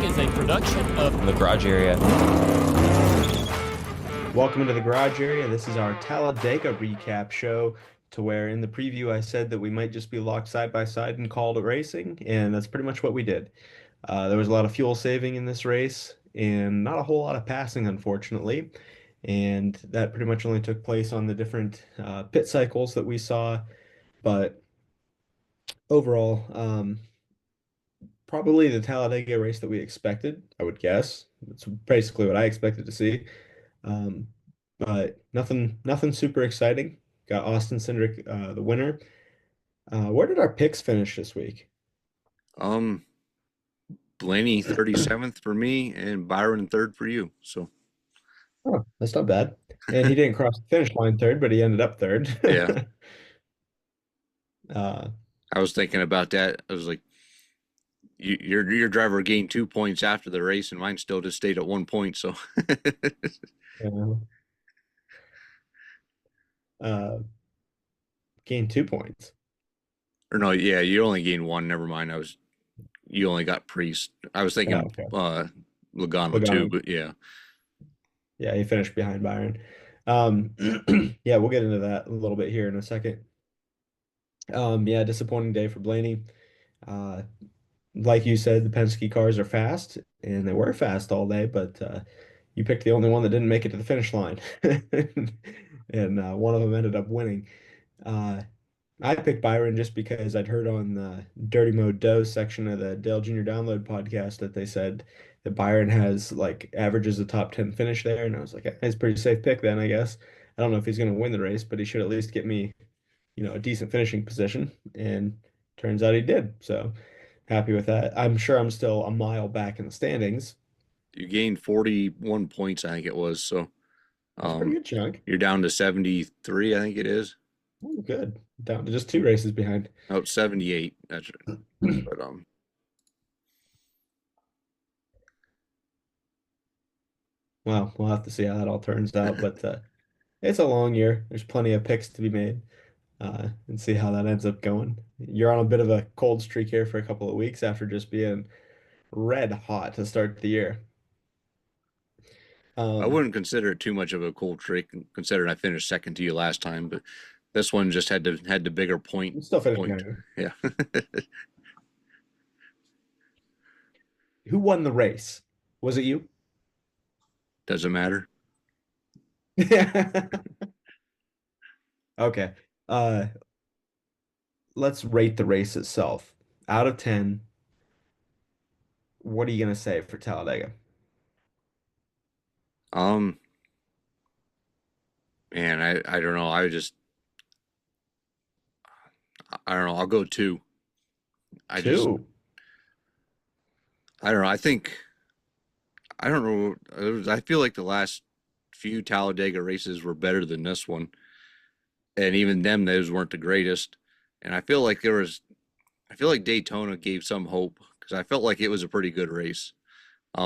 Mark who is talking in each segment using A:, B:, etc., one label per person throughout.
A: is a production of
B: The garage area.
C: Welcome into the garage area. This is our Talladega recap show, to where in the preview I said that we might just be locked side by side and called it racing, and that's pretty much what we did. There was a lot of fuel saving in this race, and not a whole lot of passing, unfortunately. And that pretty much only took place on the different pit cycles that we saw. But overall, probably the Talladega race that we expected, I would guess. It's basically what I expected to see. Um, but nothing super exciting. Got Austin Cindric, the winner. Where did our picks finish this week?
D: Um, Blaney 37th for me and Byron third for you. So
C: Oh, that's not bad. And he didn't cross the finish line third, but he ended up third.
D: yeah,
C: Uh,
D: I was thinking about that. I was like, your driver gained 2 points after the race, and mine still just stayed at 1 point. So
C: yeah. Uh, Gained 2 points.
D: or no, yeah, you only gained one. Never mind. You only got Priest. I was thinking
C: Okay.
D: Logano too,
C: Logano.
D: but yeah.
C: Yeah, he finished behind Byron. Yeah, we'll get into that a little bit here in a second. Yeah, disappointing day for Blaney. Uh, like you said, the Penske cars are fast, and they were fast all day, but you picked the only one that didn't make it to the finish line. And one of them ended up winning. Uh, I picked Byron just because I'd heard on the Dirty Mo Doe section of the Dale Jr. Download podcast that they said that Byron has like averages a top 10 finish there. And I was like, it's a pretty safe pick then, I guess. I don't know if he's going to win the race, but he should at least get me, a decent finishing position. And turns out he did. So happy with that. I'm sure I'm still a mile back in the standings.
D: You gained 41 points, I think it was. So
C: That's a pretty good chunk.
D: you're down to 73, I think it is.
C: Oh, good. Down to just 2 races behind.
D: Oh, 78. That's right. But
C: Well, we'll have to see how that all turns out. But it's a long year. There's plenty of picks to be made, and see how that ends up going. You're on a bit of a cold streak here for a couple of weeks after just being red hot to start the year.
D: I wouldn't consider it too much of a cold trick, considering I finished second to you last time. But this one just had the bigger point.
C: Still finished
D: point.
C: behind
D: Yeah.
C: you. Who won the race? Was it you?
D: Doesn't matter.
C: Okay. Let's rate the race itself. Out of 10, what are you gonna say for Talladega?
D: Man, I don't know. I don't know. I'll go two. I just
C: Two.
D: I don't know. I don't know. I feel like the last few Talladega races were better than this one, and even those weren't the greatest. And I feel like Daytona gave some hope because I felt like it was a pretty good race.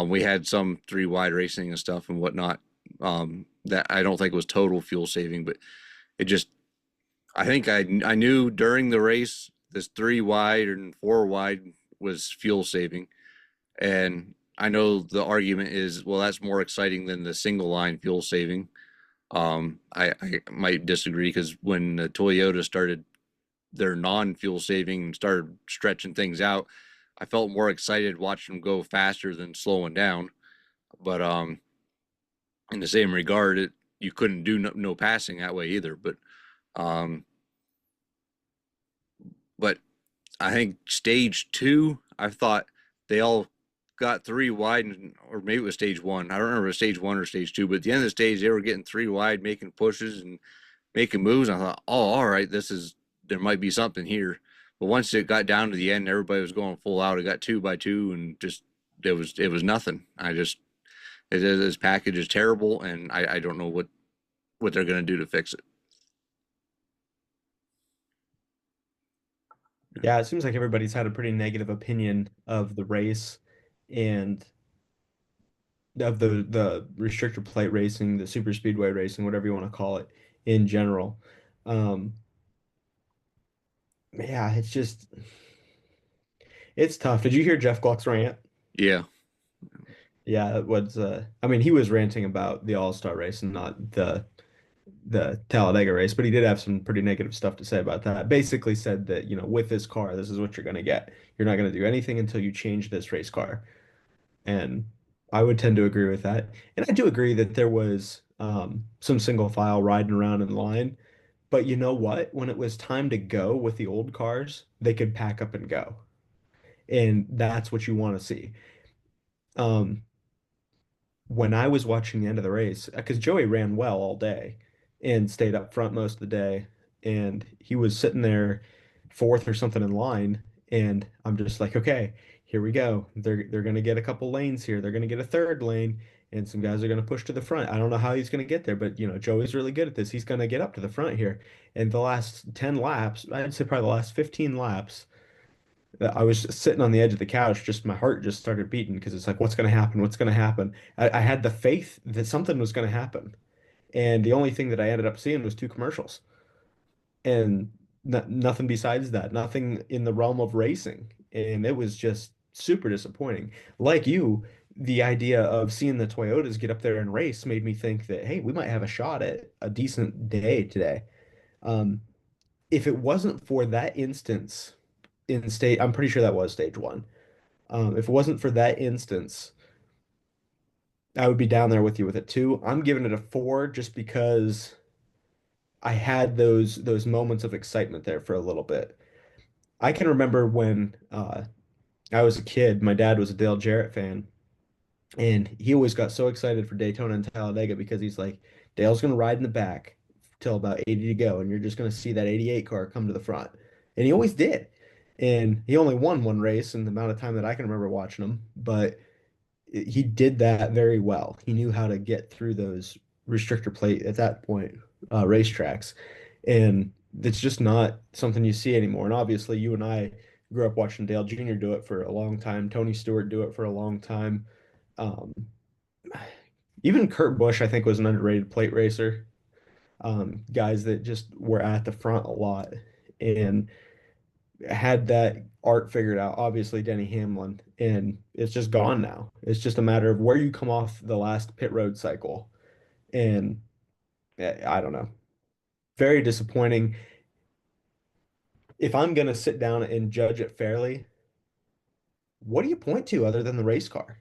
D: We had some three wide racing and stuff and whatnot. That I don't think was total fuel saving, but it just I think I knew during the race this three wide and four wide was fuel saving, and I know the argument is, well, that's more exciting than the single line fuel saving. I might disagree because when the Toyota started their non-fuel saving and started stretching things out, I felt more excited watching them go faster than slowing down. But in the same regard, you couldn't do no passing that way either. Um, but I think stage two, I thought they all got three wide, or maybe it was stage one. I don't remember if it was stage one or stage two, but at the end of the stage, they were getting three wide, making pushes and making moves. I thought, oh, all right, there might be something here. But once it got down to the end, everybody was going full out. It got 2x2, and just it was nothing. This package is terrible, and I don't know what they're going to do to fix it.
C: Yeah, it seems like everybody's had a pretty negative opinion of the race and of the restrictor plate racing, the super speedway racing, whatever you want to call it in general. Yeah, it's tough. Did you hear Jeff Gluck's rant?
D: Yeah.
C: Yeah, it was I mean he was ranting about the All-Star race and not the Talladega race, but he did have some pretty negative stuff to say about that. Basically said that, with this car, this is what you're going to get. You're not going to do anything until you change this race car. And I would tend to agree with that. And I do agree that there was some single file riding around in line. But you know what? When it was time to go with the old cars, they could pack up and go. And that's what you want to see. Um, when I was watching the end of the race, because Joey ran well all day and stayed up front most of the day, and he was sitting there fourth or something in line, and I'm just like, okay, here we go. They're gonna get a couple lanes here. They're gonna get a third lane, and some guys are gonna push to the front. I don't know how he's gonna get there, but Joey's really good at this. He's gonna get up to the front here. And the last 10 laps, I'd say probably the last 15 laps, I was just sitting on the edge of the couch, just my heart just started beating because it's like, what's going to happen? What's going to happen? I had the faith that something was going to happen. And the only thing that I ended up seeing was two commercials and nothing besides that, nothing in the realm of racing. And it was just super disappointing. Like you, the idea of seeing the Toyotas get up there and race made me think that, hey, we might have a shot at a decent day today. Um, if it wasn't for that instance I'm pretty sure that was stage one. If it wasn't for that instance, I would be down there with you with it too. I'm giving it a four just because I had those moments of excitement there for a little bit. I can remember when I was a kid, my dad was a Dale Jarrett fan, and he always got so excited for Daytona and Talladega because he's like, Dale's gonna ride in the back till about 80 to go, and you're just gonna see that 88 car come to the front. And he always did. And he only won one race in the amount of time that I can remember watching him, but he did that very well. He knew how to get through those restrictor plate at that point racetracks, and it's just not something you see anymore. And obviously, you and I grew up watching Dale Jr. do it for a long time, Tony Stewart do it for a long time. Um, Even Kurt Busch, I think, was an underrated plate racer. Guys that just were at the front a lot and had that art figured out. Obviously, Denny Hamlin, and it's just gone now. It's just a matter of where you come off the last pit road cycle. And I don't know. Very disappointing. If I'm going to sit down and judge it fairly, what do you point to other than the race car?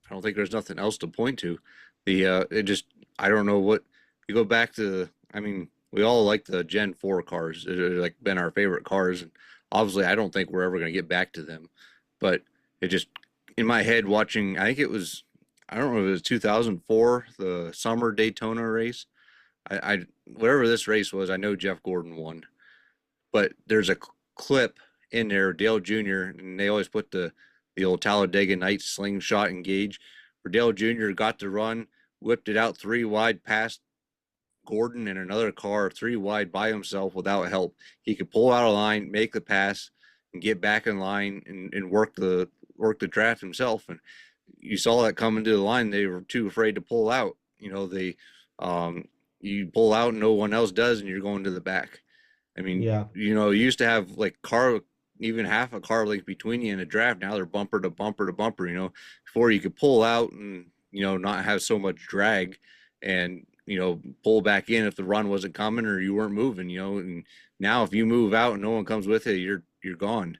D: I don't think there's nothing else to point to. It just I don't know what you go back to. I mean, we all like the Gen 4 cars. They're like been our favorite cars, and obviously, I don't think we're ever going to get back to them. But it just in my head watching. I think it was I don't know if it was 2004, the summer Daytona race. I whatever this race was, I know Jeff Gordon won, but there's a clip in there, Dale Jr., and they always put the old Talladega Nights slingshot engage, where Dale Jr. got to run, whipped it out three wide past Gordon in another car, three wide by himself without help. He could pull out a line, make the pass, and get back in line and work the draft himself. And you saw that coming to the line. They were too afraid to pull out. Um, you pull out and no one else does, and you're going to the back. I mean,
C: Yeah,
D: you used to have like car, even half a car length between you in a draft. Now they're bumper to bumper to bumper. Before you could pull out and not have so much drag, and pull back in if the run wasn't coming or you weren't moving. And now if you move out and no one comes with you, you're gone.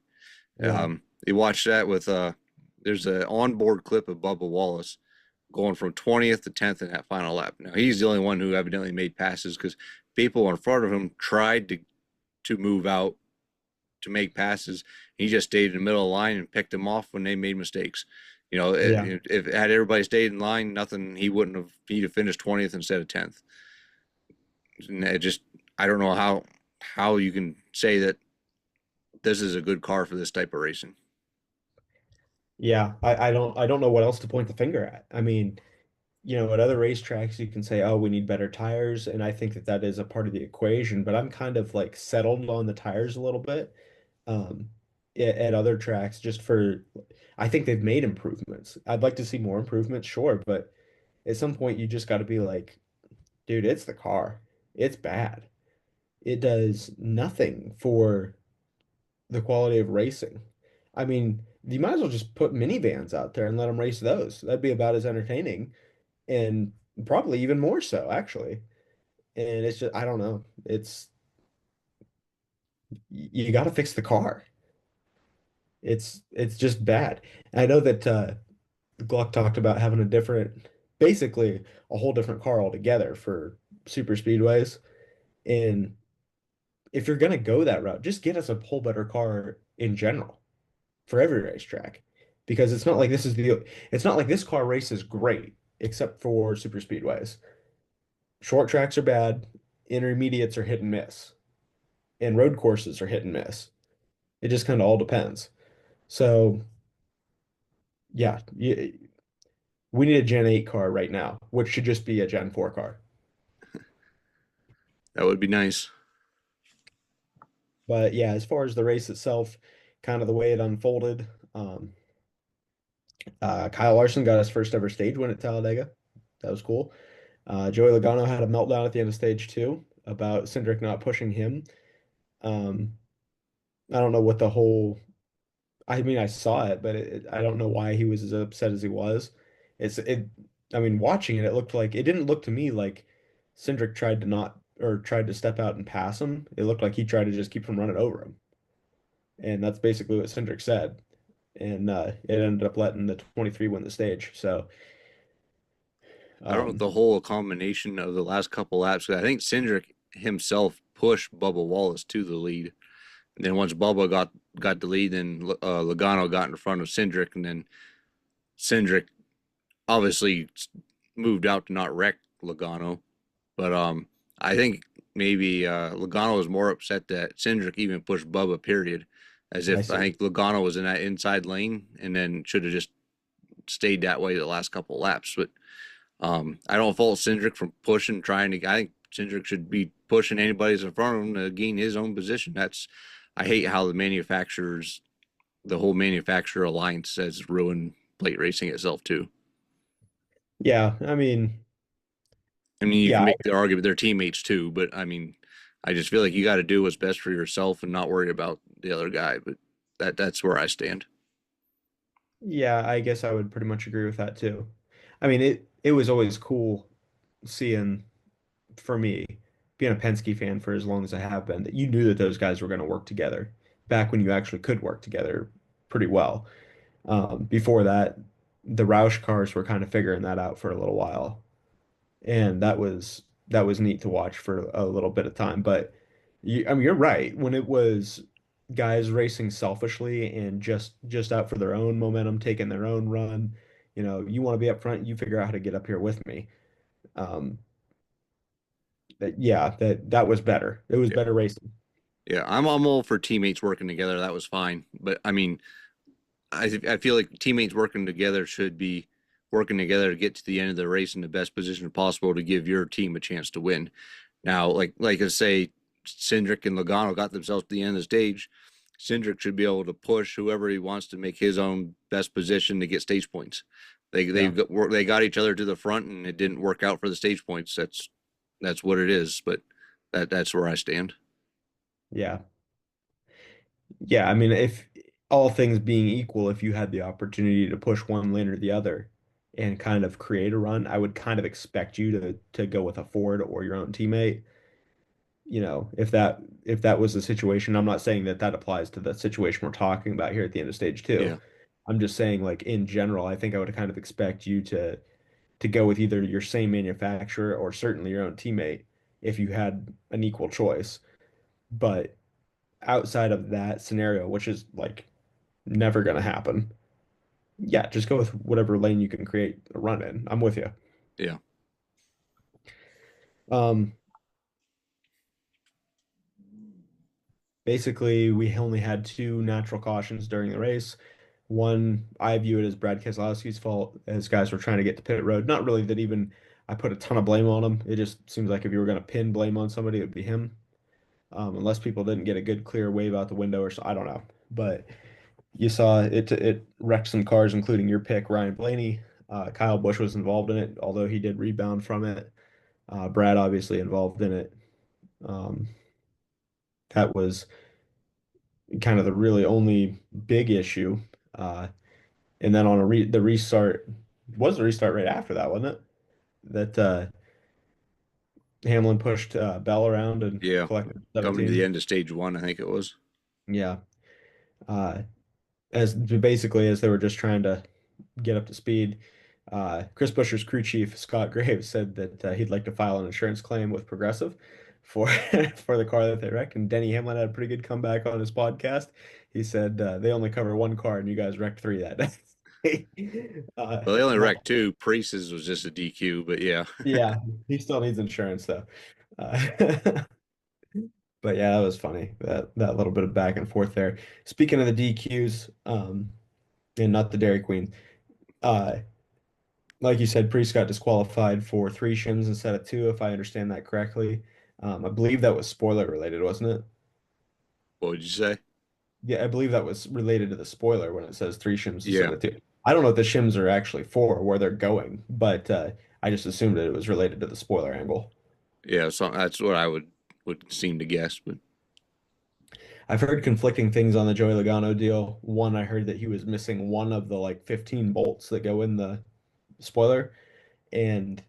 C: yeah,
D: They watched that with there's an onboard clip of Bubba Wallace going from 20th to 10th in that final lap. Now he's the only one who evidently made passes because people in front of him tried to move out to make passes. He just stayed in the middle of the line and picked them off when they made mistakes.
C: yeah.
D: If had everybody stayed in line, nothing. He'd have finished 20th instead of 10th. And it just I don't know how you can say that this is a good car for this type of racing.
C: Yeah, I don't know what else to point the finger at. I mean, at other racetracks, you can say, oh, we need better tires. And I think that that is a part of the equation, but I'm kind of like settled on the tires a little bit at other tracks I think they've made improvements. I'd like to see more improvements, sure, but at some point you just got to be like, dude, it's the car. It's bad. It does nothing for the quality of racing. I mean, you might as well just put minivans out there and let them race those. That'd be about as entertaining and probably even more so, actually. And it's just, I don't know. You got to fix the car. It's just bad. I know that Gluck talked about having a different, basically a whole different car altogether for super speedways. And if you're gonna go that route, just get us a whole better car in general for every racetrack. Because it's not like this car races great, except for super speedways. Short tracks are bad, intermediates are hit and miss, and road courses are hit and miss. It just kind of all depends. So yeah, we need a Gen 8 car right now, which should just be a Gen 4 car.
D: That would be nice.
C: But yeah, as far as the race itself, kind of the way it unfolded, um, Kyle Larson got his first ever stage win at Talladega. That was cool. Joey Logano had a meltdown at the end of stage two about Cindric not pushing him. Um, I don't know what the whole, I mean, I saw it, but I don't know why he was as upset as he was. I mean, watching it, it looked like, it didn't look to me like Cindric tried to not, or tried to step out and pass him. It looked like he tried to just keep from running over him. And that's basically what Cindric said. And it ended up letting the 23 win the stage. So,
D: I don't know if
C: um,
D: the whole combination of the last couple laps. 'Cause I think Cindric himself pushed Bubba Wallace to the lead. And then once Bubba got the lead, then Logano got in front of Cindric, and then Cindric obviously moved out to not wreck Logano. But I think maybe Logano was more upset that Cindric even pushed Bubba. Period, as
C: I
D: if I
C: see.
D: think Logano was in that inside lane and then should have just stayed that way the last couple of laps. But I don't fault Cindric from pushing, trying to. I think Cindric should be pushing anybody's in front of him to gain his own position. That's I hate how the whole manufacturer alliance has ruined plate racing itself too.
C: Yeah, I mean,
D: I mean, you can
C: yeah,
D: make the argument they're teammates too, but I mean, I just feel like you got to do what's best for yourself and not worry about the other guy. But that's where I stand.
C: yeah, I guess I would pretty much agree with that too. I mean, it was always cool seeing for me being a Penske fan for as long as I have been that you knew that those guys were going to work together back when you actually could work together pretty well. Before that, the Roush cars were kind of figuring that out for a little while, and that was neat to watch for a little bit of time. But I mean, you're right. When it was guys racing selfishly and just out for their own momentum, taking their own run, you want to be up front, you figure out how to get up here with me. Um, yeah, that was better. It was
D: Yeah,
C: better racing.
D: yeah. I'm all for teammates working together. That was fine. But I mean, I feel like teammates working together should be working together to get to the end of the race in the best position possible to give your team a chance to win. Now, like I say, Cindric and Logano got themselves to the end of the stage. Cindric should be able to push whoever he wants to make his own best position to get stage points.
C: Yeah,
D: They got each other to the front, and it didn't work out for the stage points. That's what it is. But that's where I stand.
C: yeah, yeah. I mean, if all things being equal, if you had the opportunity to push one lane or the other and kind of create a run, I would kind of expect you to go with a Ford or your own teammate. If that was the situation, I'm not saying that that applies to the situation we're talking about here at the end of stage two.
D: Yeah,
C: I'm just saying, like in general, I think I would kind of expect you to go with either your same manufacturer or certainly your own teammate if you had an equal choice. But outside of that scenario, which is like never going to happen, yeah, just go with whatever lane you can create a run in. I'm with you.
D: yeah.
C: Um, Basically, we only had two natural cautions during the race. One, I view it as Brad Keselowski's fault as guys were trying to get to pit road. Not really that even I put a ton of blame on him. It just seems like if you were going to pin blame on somebody, it would be him. Unless people didn't get a good clear wave out the window or so, I don't know. But you saw it wrecked some cars, including your pick, Ryan Blaney. Kyle Busch was involved in it, although he did rebound from it. Brad obviously involved in it. Um, that was kind of the really only big issue. Uh, and then on the restart was the restart right after that, wasn't it? That Hamlin pushed Bell around and
D: Yeah,
C: collected
D: coming to the
C: 17.
D: end of stage one, I think it was.
C: Yeah. Uh, as basically as they were just trying to get up to speed. Chris Buescher's crew chief, Scott Graves, said that he'd like to file an insurance claim with Progressive for for the car that they wrecked. And Denny Hamlin had a pretty good comeback on his podcast. He said they only cover one car, and you guys wrecked three that day.
D: Well, they only
C: Not,
D: wrecked two. Priest's was just a DQ, but yeah.
C: yeah, he still needs insurance though. Uh, but yeah, that was funny. That little bit of back and forth there. Speaking of the DQs, and not the Dairy Queen, uh, like you said, Priest got disqualified for three shims instead of two, if I understand that correctly. I believe that was spoiler related, wasn't it?
D: What would you say?
C: Yeah, I believe that was related to the spoiler when it says three shims instead
D: Yeah,
C: of two. I don't know if the shims are actually for where they're going, but I just assumed that it was related to the spoiler angle.
D: yeah. So that's what I would seem to guess, but
C: I've heard conflicting things on the Joey Logano deal. One, I heard that he was missing one of the like 15 bolts that go in the spoiler, and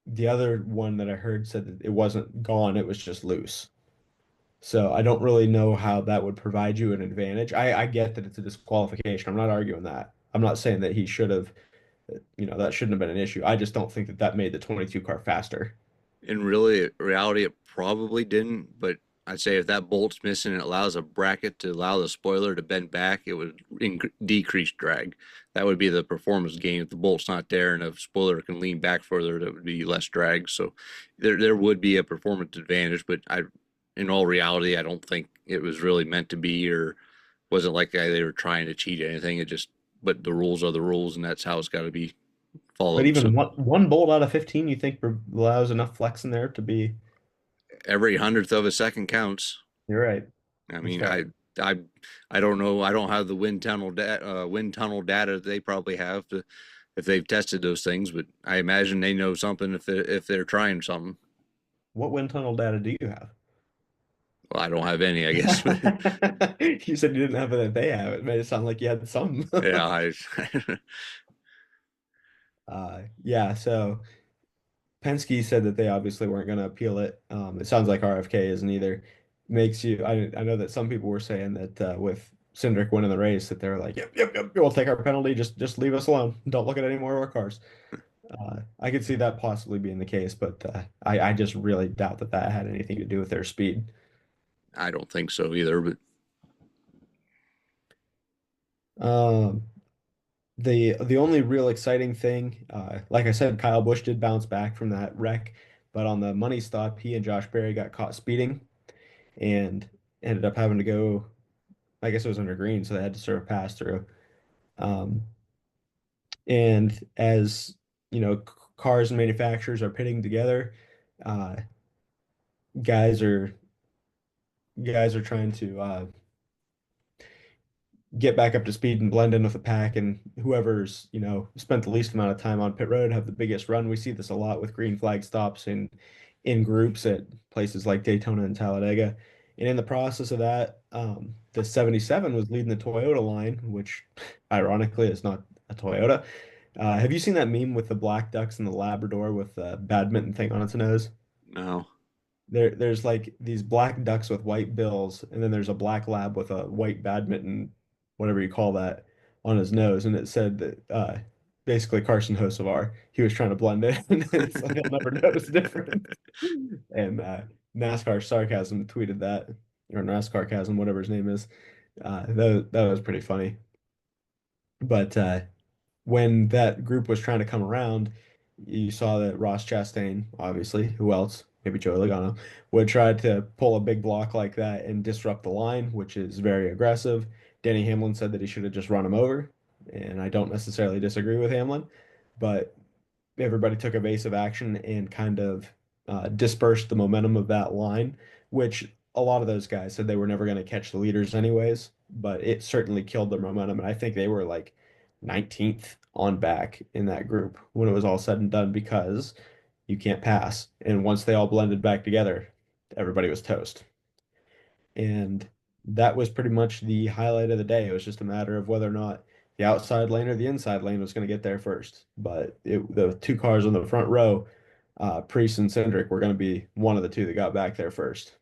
C: the other one that I heard said that it wasn't gone, it was just loose. So I don't really know how that would provide you an advantage. I get that it's a disqualification. I'm not arguing that. I'm not saying that he should have, that shouldn't have been an issue. I just don't think that that made the 22 car faster.
D: in reality, it probably didn't. But I'd say if that bolt's missing, it allows a bracket to allow the spoiler to bend back. It would decrease drag. That would be the performance gain. If the bolt's not there and a spoiler can lean back further, that would be less drag. So there would be a performance advantage. But in all reality, I don't think it was really meant to be, or wasn't like they were trying to cheat anything. It just, but the rules are the rules, and that's how it's got to be
C: But
D: followed. So
C: even one bolt out of 15, you think allows enough flex in there to be,
D: every hundredth of a second counts.
C: you're right.
D: I
C: That's
D: mean,
C: fair.
D: I, I don't know. I don't have the wind tunnel data they probably have to, if they've tested those things, but I imagine they know something if they're trying something.
C: What wind tunnel data do you have?
D: Well, I don't have any, I guess. But
C: You said you didn't have it that they have. It made it sound like you had some.
D: yeah,
C: Yeah, so Penske said that they obviously weren't going to appeal it. It sounds like RFK isn't either. Makes you, I know that some people were saying that with Cindric winning the race, that they're like, yep, yep, yep, we'll take our penalty. Just leave us alone. Don't look at any more of our cars. I could see that possibly being the case, but I just really doubt that that had anything to do with their speed.
D: I don't think so either. But
C: Um, the only real exciting thing, like I said, Kyle Busch did bounce back from that wreck, but on the money stop, he and Josh Berry got caught speeding and ended up having to go. I guess it was under green, so they had to sort of pass through. Um, and as cars and manufacturers are pitting together, uh, guys are guys are trying to get back up to speed and blend in with the pack, and whoever's spent the least amount of time on pit road have the biggest run. We see this a lot with green flag stops in groups at places like Daytona and Talladega. And in the process of that, the 77 was leading the Toyota line, which ironically is not a Toyota. Have you seen that meme with the black ducks and the Labrador with the badminton thing on its nose?
D: no,
C: There's like these black ducks with white bills, and then there's a black lab with a white badminton, whatever you call that, on his nose. And it said that basically Carson Hocevar, he was trying to blend in, and so he'll never notice the difference. And NASCAR Sarcasm tweeted that, or NASCAR Chasm, whatever his name is. That was pretty funny. But when that group was trying to come around, you saw that Ross Chastain, obviously, who else? Maybe Joey Logano, would try to pull a big block like that and disrupt the line, which is very aggressive. Denny Hamlin said that he should have just run him over, and I don't necessarily disagree with Hamlin, but everybody took evasive action and kind of dispersed the momentum of that line, which a lot of those guys said they were never going to catch the leaders anyways, but it certainly killed their momentum. And I think they were like 19th on back in that group when it was all said and done because you can't pass. And once they all blended back together, everybody was toast. And that was pretty much the highlight of the day. It was just a matter of whether or not the outside lane or the inside lane was going to get there first. But the two cars on the front row, Priest and Cindric, were going to be one of the two that got back there first.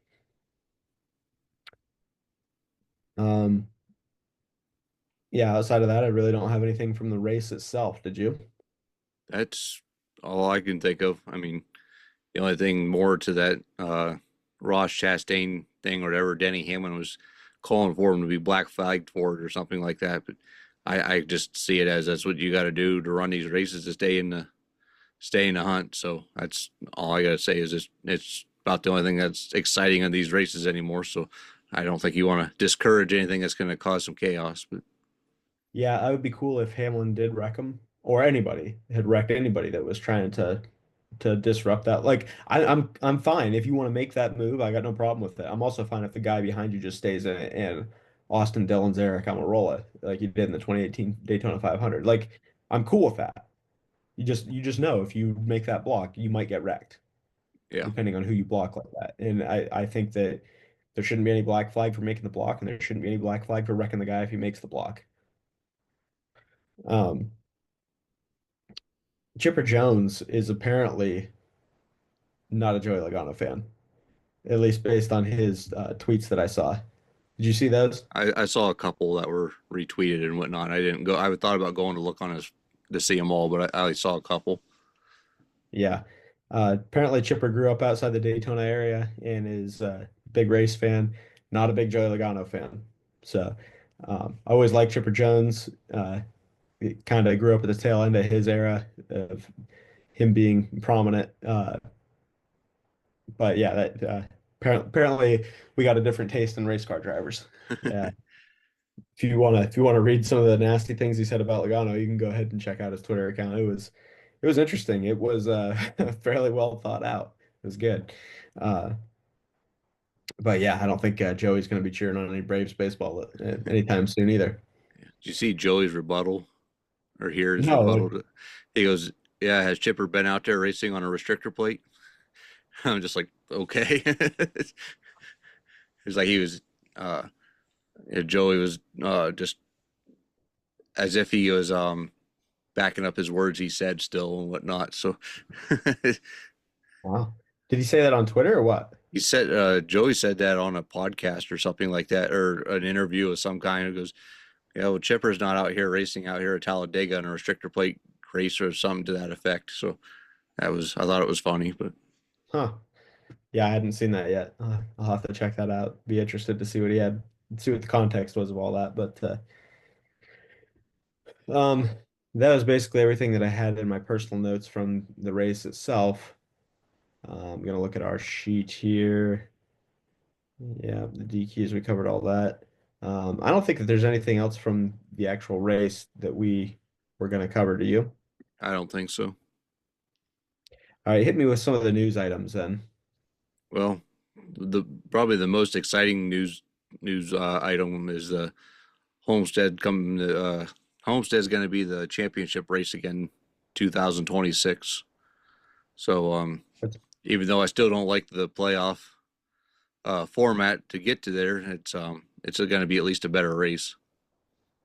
C: Um, yeah, outside of that, I really don't have anything from the race itself. Did you?
D: That's all I can think of. I mean, the only thing more to that Ross Chastain thing or whatever, Denny Hamlin was calling for him to be black flagged for it or something like that. But I just see it as that's what you got to do to run these races to stay in the hunt. So that's all I got to say is it's about the only thing that's exciting in these races anymore. So I don't think you want to discourage anything that's going to cause some chaos. But
C: Yeah, I would be cool if Hamlin did wreck him or anybody had wrecked anybody that was trying to disrupt that. Like I'm fine if you want to make that move. I got no problem with it. I'm also fine if the guy behind you just stays in it and Austin Dillon's Eric Almirola like you did in the 2018 Daytona 500. Like I'm cool with that. You just know if you make that block, you might get wrecked
D: yeah,
C: depending on who you block like that. And I think that there shouldn't be any black flag for making the block, and there shouldn't be any black flag for wrecking the guy if he makes the block. Um, Chipper Jones is apparently not a Joey Logano fan, at least based on his tweets that I saw. Did you see those?
D: I saw a couple that were retweeted and whatnot. I didn't go. I thought about going to look on his to see them all, but I saw a couple.
C: Yeah. Apparently, Chipper grew up outside the Daytona area and is a big race fan, not a big Joey Logano fan. So I always liked Chipper Jones. Kind of grew up at the tail end of his era of him being prominent. But yeah, that apparently we got a different taste in race car drivers. Yeah. If you want to read some of the nasty things he said about Logano, you can go ahead and check out his Twitter account. It was interesting. It was fairly well thought out. It was good. Uh, but yeah, I don't think Joey's going to be cheering on any Braves baseball anytime soon either.
D: Did you see Joey's rebuttal or hear his
C: No,
D: rebuttal?
C: like,
D: He goes, "Yeah, has Chipper been out there racing on a restrictor plate?" I'm just like, okay. It's like he was, uh, Joey was just as if he was backing up his words he said still and whatnot. So
C: wow. Did he say that on Twitter or what?
D: he said, Joey said that on a podcast or something like that, or an interview of some kind. Who goes, "Yeah, well, Chipper's not out here racing out here at Talladega on a restrictor plate race or something to that effect." So I thought it was funny, but
C: Huh. Yeah, I hadn't seen that yet. I'll have to check that out. Be interested to see what he had, see what the context was of all that. But um, that was basically everything that I had in my personal notes from the race itself. I'm gonna look at our sheet here. Yeah, the DQs, we covered all that. I don't think that there's anything else from the actual race that we were gonna cover. Do you?
D: I don't think so.
C: All right, hit me with some of the news items then.
D: Well, the probably the most exciting news item is the Homestead coming. Homestead's going to be the championship race again, 2026. So even though I still don't like the playoff format to get to there, it's going to be at least a better race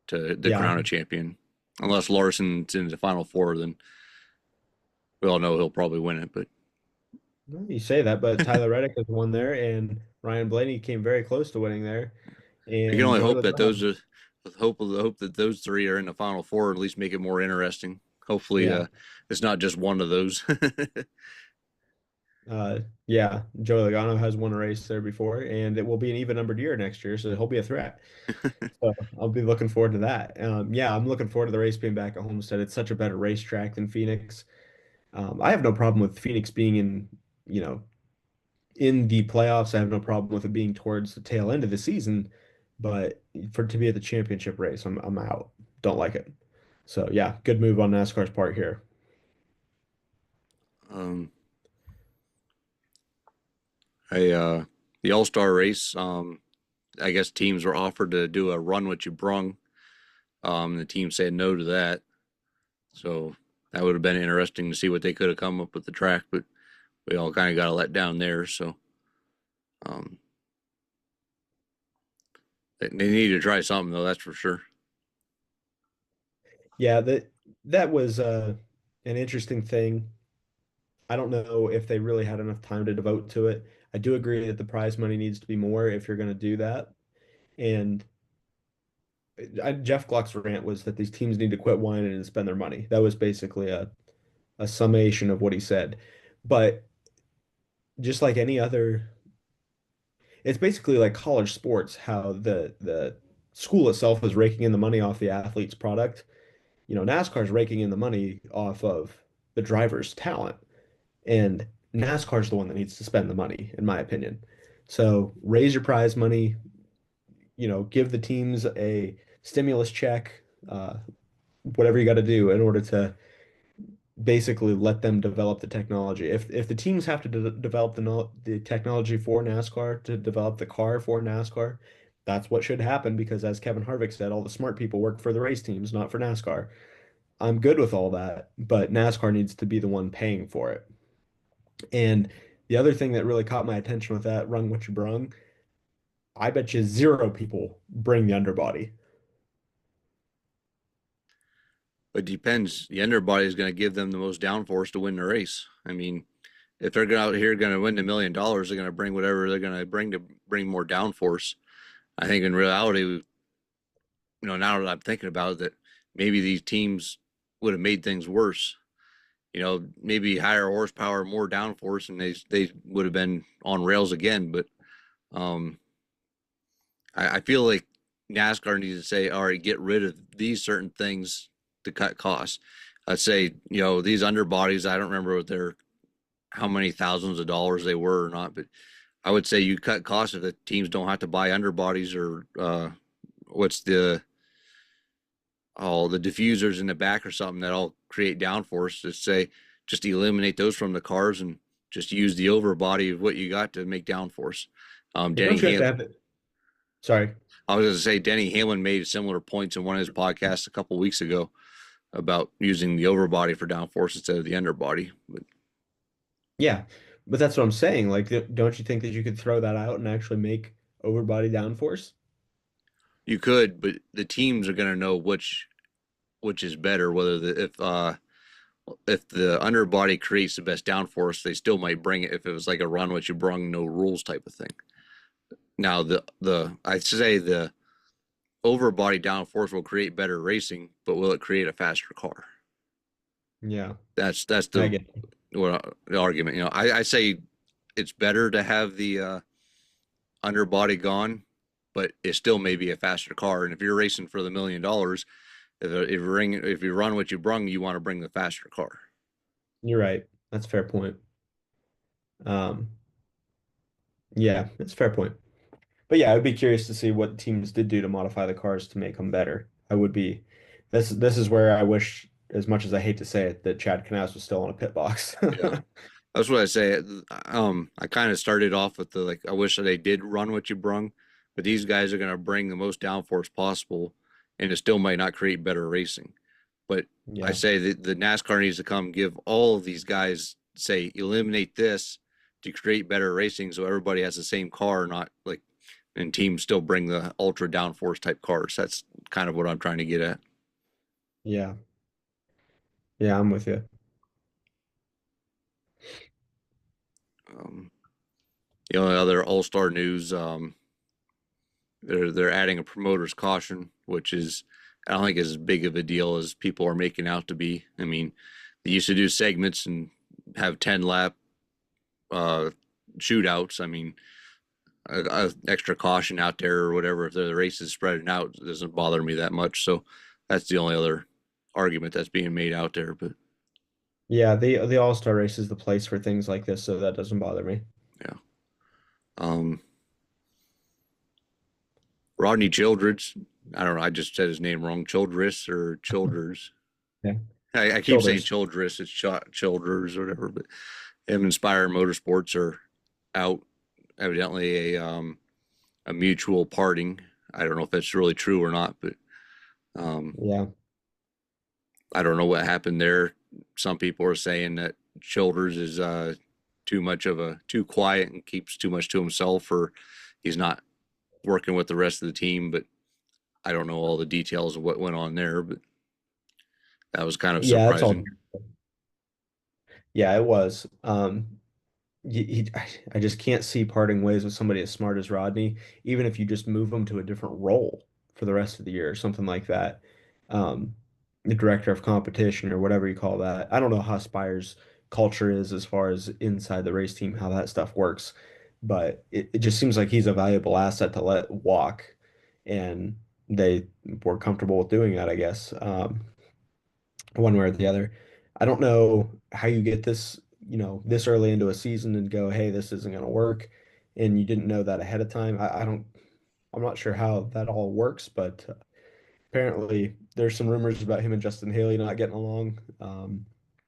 D: to
C: Yeah,
D: crown a champion. Unless Larson's in the final four, then we all know he'll probably win it. But
C: well, you say that, but Tyler Reddick has won there, and Ryan Blaney came very close to winning there,
D: you can
C: and
D: only
C: Joey
D: hope that those
C: Logano.
D: are hope that those three are in the final four, at least make it more interesting. Hopefully,
C: Yeah,
D: it's not just one of those.
C: yeah, Joey Logano has won a race there before, and it will be an even numbered year next year, so he'll be a threat. So I'll be looking forward to that. Yeah, I'm looking forward to the race being back at Homestead. It's such a better racetrack than Phoenix. I have no problem with Phoenix being you know, in the playoffs. I have no problem with it being towards the tail end of the season, but for it to be at the championship race, I'm out. Don't like it. So yeah, good move on NASCAR's part here.
D: um, I the All Star race. I guess teams were offered to do a run what you brung. The team said no to that, so that would have been interesting to see what they could have come up with the track, but we all kind of got let down there. So, um, They need to try something though, that's for sure.
C: Yeah, that was an interesting thing. I don't know if they really had enough time to devote to it. I do agree that the prize money needs to be more if you're going to do that. And Jeff Gluck's rant was that these teams need to quit whining and spend their money. That was basically a summation of what he said. But just like any other, it's basically like college sports, how the school itself is raking in the money off the athlete's product. NASCAR is raking in the money off of the driver's talent. And NASCAR is the one that needs to spend the money, in my opinion. So raise your prize money, give the teams a stimulus check, whatever you got to do in order to basically let them develop the technology. If the teams have to develop the technology for NASCAR to develop the car for NASCAR, that's what should happen because as Kevin Harvick said, all the smart people work for the race teams, not for NASCAR. I'm good with all that, but NASCAR needs to be the one paying for it. And the other thing that really caught my attention with that rung what you brung, I bet you zero people bring the underbody.
D: It depends. The underbody is going to give them the most downforce to win the race. I mean, if they're out here going to win $1 million, they're going to bring whatever they're going to bring more downforce. I think in reality, now that I'm thinking about it, that maybe these teams would have made things worse. Maybe higher horsepower, more downforce, and they would have been on rails again. But um, I feel like NASCAR needs to say, all right, get rid of these certain things to cut costs. I'd say, these underbodies, I don't remember what they're how many thousands of dollars they were or not, but I would say you cut costs if the teams don't have to buy underbodies or what's the diffusers in the back or something that all create downforce. To say just eliminate those from the cars and just use the overbody of what you got to make downforce.
C: But
D: Denny
C: don't you have to
D: Ham,
C: have it? Sorry.
D: I was going to say Denny Hamlin made similar points in one of his podcasts a couple weeks ago about using the overbody for downforce instead of the underbody. But
C: Yeah, but that's what I'm saying. Like, don't you think that you could throw that out and actually make overbody downforce?
D: you could, but the teams are going to know which is better. Whether if the underbody creates the best downforce, they still might bring it if it was like a run what you brung no rules type of thing. Now the I'd say the overbody downforce will create better racing, but will it create a faster car?
C: Yeah,
D: That's
C: I
D: the
C: get it.
D: what the argument. I say it's better to have the underbody gone, but it still may be a faster car. And if you're racing for the $1 million, if you run what you brung, you want to bring the faster car.
C: You're right. That's a fair point. Um, yeah, it's a fair point. But yeah, I would be curious to see what teams did do to modify the cars to make them better. I would be. This is where I wish, as much as I hate to say it, that Chad Knaus was still on a pit box.
D: Yeah. That's what I say. I kind of started off with the like, I wish they did run what you brung, but these guys are going to bring the most downforce possible, and it still might not create better racing. But I
C: Yeah,
D: say that the NASCAR needs to come give all of these guys say eliminate this to create better racing, so everybody has the same car, not like and teams still bring the ultra downforce type cars. That's kind of what I'm trying to get at.
C: yeah, yeah. I'm with you.
D: Um, other All Star news. They're adding a promoter's caution, which is I don't think as big of a deal as people are making out to be. I mean, they used to do segments and have 10 lap uh, shootouts. I mean, a extra caution out there or whatever. If the race is spreading out, it doesn't bother me that much. So that's the only other argument that's being made out there. But
C: Yeah, the All-Star race is the place for things like this, so that doesn't bother me.
D: yeah, um, Rodney Childress. I don't know. I just said his name wrong. Childress or Childers.
C: Yeah,
D: I keep saying
C: Childers.
D: Childress. It's Childers or whatever. But him and Inspire Motorsports are out. Evidently a mutual parting. I don't know if that's really true or not, but um,
C: Yeah,
D: I don't know what happened there. Some people are saying that Childers is too quiet and keeps too much to himself, or he's not. working with the rest of the team, but I don't know all the details of what went on there, but that was kind of
C: Yeah, it's all.
D: surprising.
C: Yeah, it was. I just can't see parting ways with somebody as smart as Rodney, even if you just move him to a different role for the rest of the year or something like that. Um, the director of competition or whatever you call that. I don't know how Spire's culture is as far as inside the race team, how that stuff works, but it just seems like he's a valuable asset to let walk, and they were comfortable with doing that, I guess. One way or the other. I don't know how you get this, this early into a season and go, hey, this isn't going to work. And you didn't know that ahead of time. I'm not sure how that all works, but apparently there's some rumors about him and Justin Haley not getting along.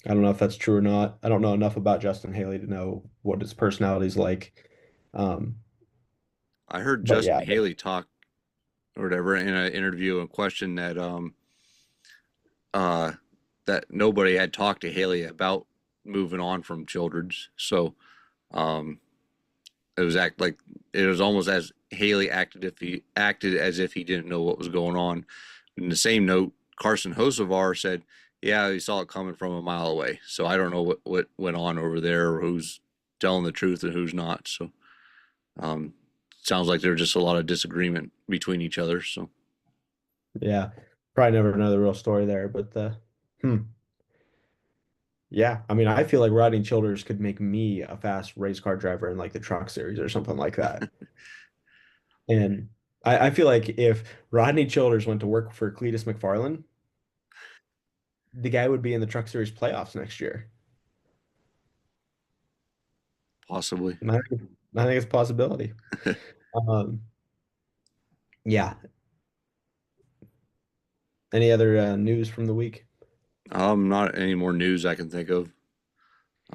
C: I don't know if that's true or not. I don't know enough about Justin Haley to know what his personality's like. Um,
D: I heard
C: but
D: Justin
C: yeah,
D: Haley talk or whatever in an interview and question uh that nobody had talked to Haley about moving on from Childers. So um it was act like it was almost as Haley acted as if he didn't know what was going on. In the same note, Carson Hocevar said, "Yeah, he saw it coming from a mile away." So I don't know what went on over there, or who's telling the truth and who's not. So um, sounds like there's just a lot of disagreement between each other. So
C: yeah, probably never know the real story there, but hmm. Yeah, I mean, I feel like Rodney Childers could make me a fast race car driver in like the truck series or something like that. And I feel like if Rodney Childers went to work for Cletus McFarland, the guy would be in the truck series playoffs next year.
D: possibly,
C: And I think it's a possibility. Um, yeah. Any other news from the week?
D: not any more news I can think of.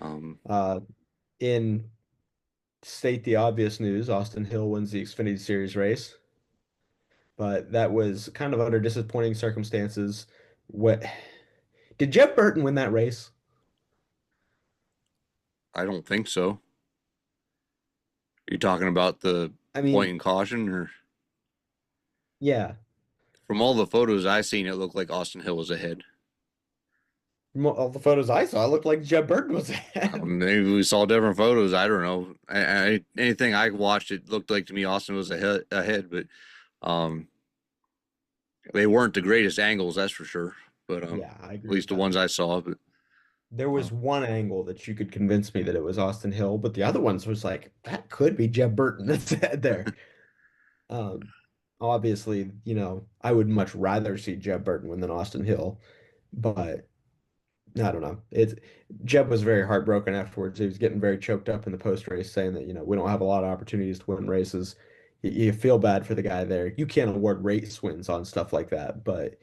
D: Um,
C: Uh, in state the obvious news, Austin Hill wins the Xfinity Series race, but that was kind of under disappointing circumstances. What did Jeb Burton win that race?
D: I don't think so. Are you talking about the
C: I
D: point
C: mean,
D: in caution, or
C: yeah.
D: from all the photos I seen, it looked like Austin Hill was ahead.
C: From all the photos I saw, it looked like Jeb Burton was ahead.
D: Maybe we saw different photos. I don't know. Anything I watched, it looked like to me Austin was ahead, but um, they weren't the greatest angles, that's for sure. But
C: Yeah, I
D: at
C: agree
D: least
C: with
D: the
C: that.
D: ones I saw. But
C: There
D: uh,
C: was one angle that you could convince me that it was Austin Hill, but the other ones was like, that could be Jeb Burton that's there. Um, obviously, I would much rather see Jeb Burton win than Austin Hill, but I don't know. Jeb was very heartbroken afterwards. He was getting very choked up in the post race, saying that, we don't have a lot of opportunities to win races. You feel bad for the guy there. You can't award race wins on stuff like that, but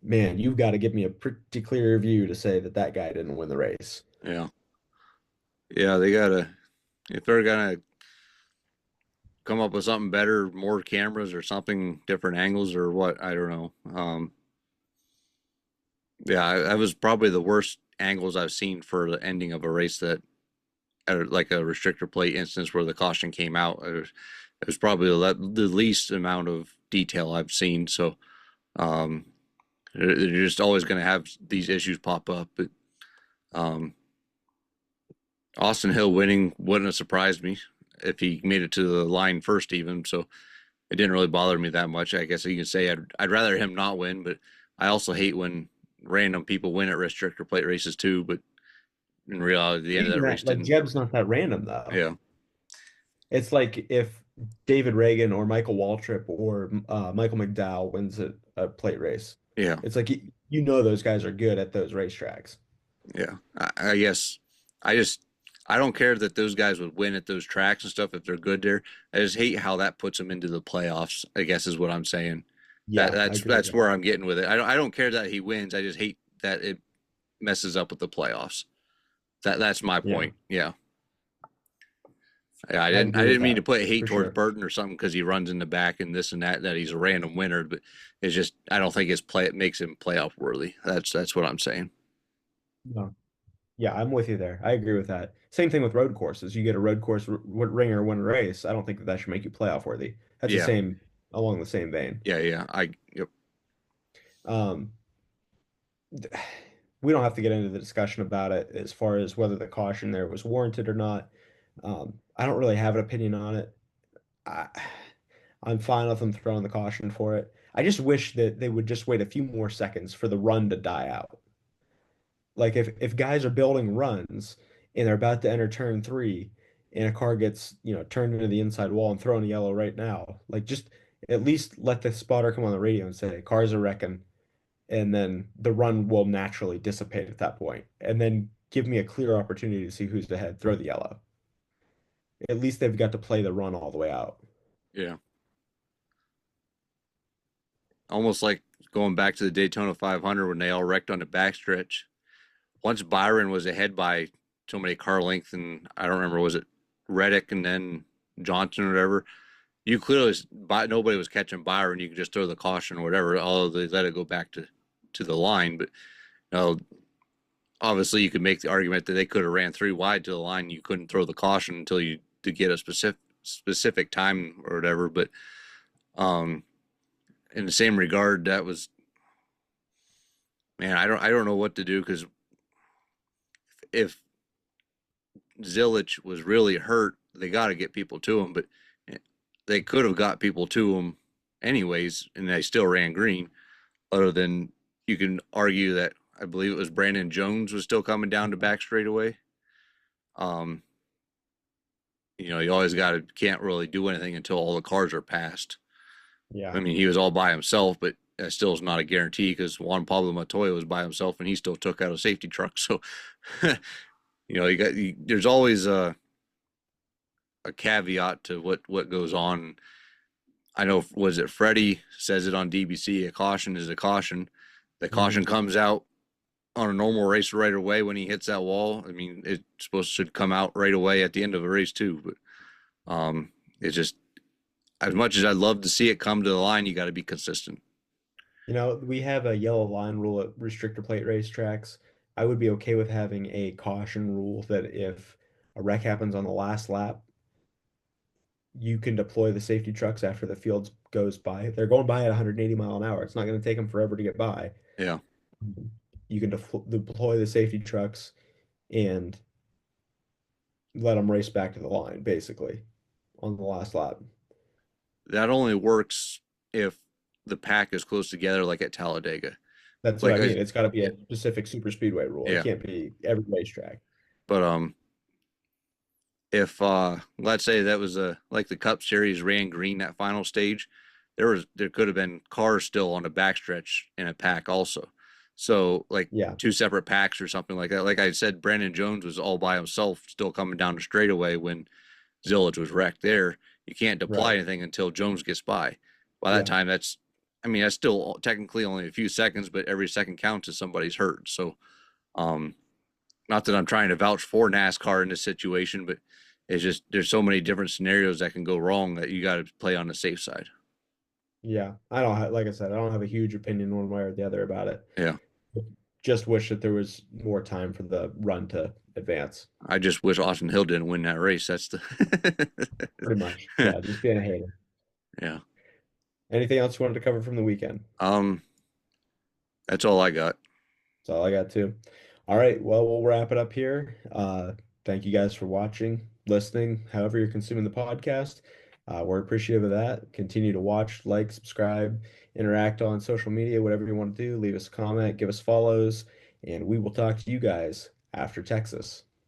C: man, you've got to give me a pretty clear review to say that that guy didn't win the race.
D: yeah, yeah, they gotta if they're gonna come up with something better, more cameras or something, different angles or what, I don't know. Yeah, that was probably the worst angles I've seen for the ending of a race that, like a restrictor plate instance where the caution came out. It was probably the least amount of detail I've seen. So um, you're just always going to have these issues pop up. But um, Austin Hill winning wouldn't have surprised me if he made it to the line first, even. So it didn't really bother me that much. I guess you can say I'd rather him not win, but I also hate when random people win at restrictor plate races too. But in reality, the end of
C: Even
D: that race
C: that, like
D: didn't.
C: Jeb's not that random though.
D: Yeah,
C: It's like if David Reagan or Michael Waltrip or Michael McDowell wins a plate race.
D: yeah,
C: It's like those guys are good at those racetracks.
D: yeah. I guess I just I don't care that those guys would win at those tracks and stuff if they're good there. I just hate how that puts them into the playoffs. I guess is what I'm saying. That
C: Yeah, I
D: that's
C: agree with
D: that's
C: that.
D: where I'm getting with it. I don't care that he wins. I just hate that it messes up with the playoffs. That's my
C: Yeah,
D: point. Yeah. Yeah, I
C: I
D: didn't. I
C: agree with
D: didn't mean to
C: that
D: put hate
C: for
D: towards
C: sure.
D: Burton or something because he runs in the back and this and that. That he's a random winner, but it's just I don't think his play it makes him playoff worthy. That's what I'm saying.
C: No. Yeah, I'm with you there. I agree with that. Same thing with road courses. You get a road course ringer win a race. I don't think that that should make you playoff worthy. That's the
D: Yeah,
C: same along the same vein.
D: yeah. Yep.
C: Um, we don't have to get into the discussion about it as far as whether the caution there was warranted or not. I don't really have an opinion on it. I, I'm fine with them throwing the caution for it. I just wish that they would just wait a few more seconds for the run to die out. Like if guys are building runs and they're about to enter turn three and a car gets, turned into the inside wall and thrown a yellow right now, like just at least let the spotter come on the radio and say cars are wrecking, and then the run will naturally dissipate at that point. And then give me a clear opportunity to see who's ahead, throw the yellow. At least they've got to play the run all the way out.
D: Yeah. Almost like going back to the Daytona 500 when they all wrecked on the backstretch. Once Byron was ahead by so many car lengths, and I don't remember, was it Reddick and then Johnson or whatever? You clearly, nobody was catching Byron. You could just throw the caution or whatever, although they let it go back to the line. But obviously, you could make the argument that they could have ran 3 wide to the line. You couldn't throw the caution until you to get a specific time or whatever. But um, in the same regard, that was, man, I don't know what to do, because if Zilich was really hurt, they got to get people to him. But they could have got people to him anyways, and they still ran green. Other than, you can argue that I believe it was Brandon Jones was still coming down to back straightaway. Um, you always can't really do anything until all the cars are passed.
C: Yeah.
D: I mean, he was all by himself, but that still is not a guarantee, because Juan Pablo Montoya was by himself and he still took out a safety truck. So, there's always a caveat to what goes on. I know, was it Freddie says it on DBC, a caution is a caution. The caution
C: Mhm.
D: comes out on a normal race right away when he hits that wall. I mean, it should come out right away at the end of a race too. But it's just, as much as I'd love to see it come to the line, you got to be consistent.
C: We have a yellow line rule at restrictor plate racetracks. I would be okay with having a caution rule that if a wreck happens on the last lap, you can deploy the safety trucks after the field goes by. They're going by at 180 mile an hour. It's not going to take them forever to get by.
D: Yeah,
C: You can deploy the safety trucks and let them race back to the line, basically, on the last lap.
D: that only works if the pack is close together, like at Talladega.
C: That's what
D: Like,
C: I mean. It's got to be
D: yeah,
C: a specific super speedway rule. It
D: yeah.
C: can't be every racetrack.
D: But if let's say that was a like the Cup Series ran green that final stage, there could have been cars still on the backstretch in a pack also. So like
C: Yeah,
D: two separate packs or something like that. Like I said, Brandon Jones was all by himself, still coming down the straightaway when Zillage was wrecked there. You can't deploy
C: right.
D: anything until Jones gets by. By that
C: Yeah,
D: time, I mean, that's still technically only a few seconds, but every second counts if somebody's hurt. So, um, not that I'm trying to vouch for NASCAR in this situation, but it's just there's so many different scenarios that can go wrong that you got to play on the safe side.
C: yeah. I don't have, like I said, I don't have a huge opinion one way or the other about it.
D: Yeah,
C: Just wish that there was more time for the run to advance.
D: I just wish Austin Hill didn't win that race. That's the
C: Pretty much. Yeah, just being a hater.
D: yeah.
C: Anything else you wanted to cover from the weekend?
D: Um, that's all I got.
C: That's all I got too. All right, well, we'll wrap it up here. Thank you guys for watching, listening, however you're consuming the podcast. We're appreciative of that. Continue to watch, like, subscribe, interact on social media, whatever you want to do. Leave us a comment, give us follows, and we will talk to you guys after Texas.